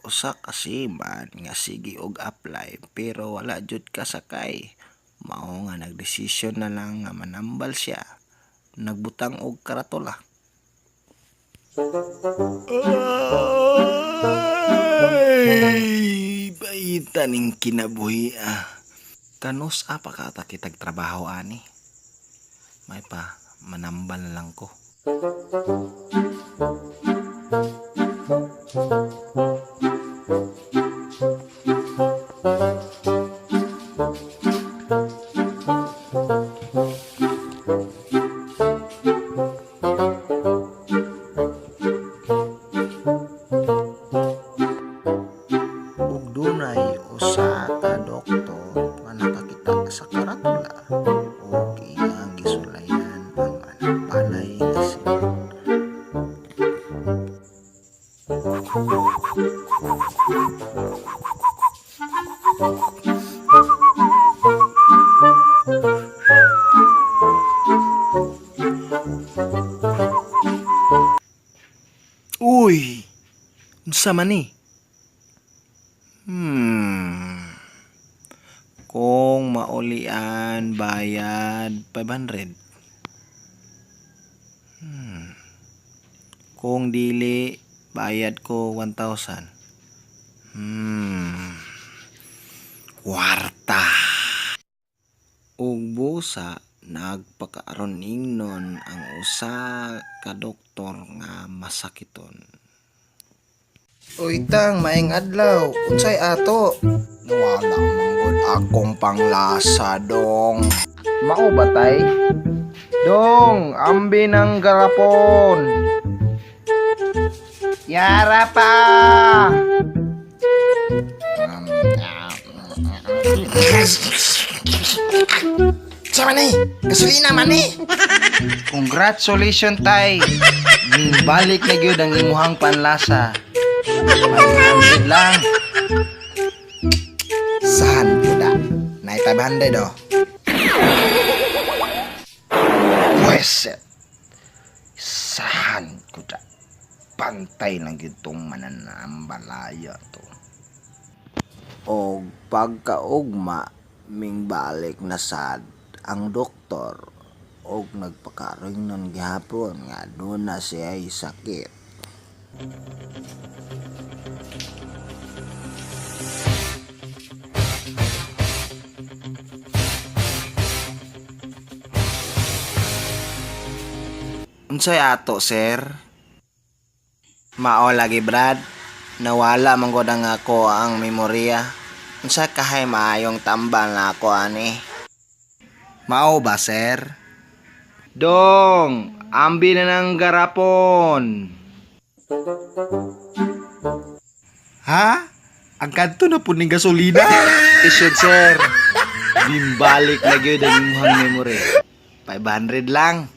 Usa ka seaman nga sige og apply pero wala jud kasakay. Mao nga nagdesisyon na lang nga manambal siya. Nagbutang og karatula. Ay, baita ning kinabuhi Kanus apa ka ta kitag trabaho ani? May pa manambal na lang ko. Ug dunay usa ka doktor nga nakakita sa karatula ug iyang gisulayan ang balay nga simon. Uy, unsa man ni? Kung maulian bayad 500. Kung dili bayad ko 1,000. Kwarta. Ug busa nagpakaaron ingnon ang usa ka doktor nga masakiton. Uy tang, maing adlaw. Unsay ato? Nawala manggod akong panglasa dong. Mao ba tay? Dong, ambi ng garapon. Yara pa. Sama ni, gasolina man ni. Congratulations tay. Balik na gyud ang imuhang panlasa. 500 lang. Saan kuda? Naik 500 do. Weset. Saan kuda? Pantay lang gitong mananambalaya to. O pagkaugma ming balik na sad ang doktor og nagpakaroy nun gihapon nga doon na siya ay sakit. Unsay ato, sir? Mao lagi, Brad. Nawala man gud ang ako ang memorya. Unsa kahay maayong tambal na ako ani? Mao ba, sir? Dong, ambi na ng garapon. Ha? Ang kanto na po ning gasolina? Isod, sir. Bimbalik na gyud ang imong memory. 500 lang.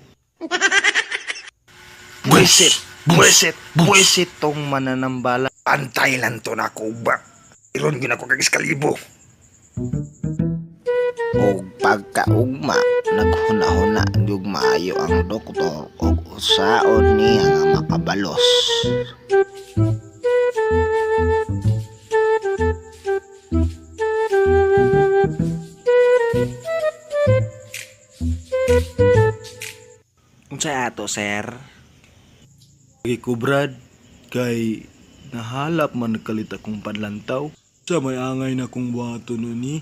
Buwisit tong mananambala. Antay lang to na ako ba? Iron gina ko kag iskalibo. Og pagkaugma, naghuna-huna gyud maayo ang doktor og usaon niya nga makabalos. Unsay ato, sir? Lagi ko Brad, kay nahalap man nagkalit akong panlantaw. Sa may angay na kong buhato nun ni.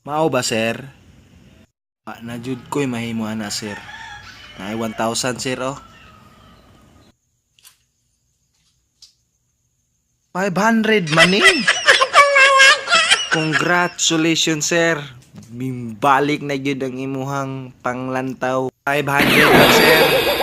Mao ba, sir? Na jud ko'y mahimo ana, sir. Naay 1,000, sir, oh. 500 man eh. Congratulations, sir. Balik na gyud ang imuhang panglantaw. 500 lang, sir.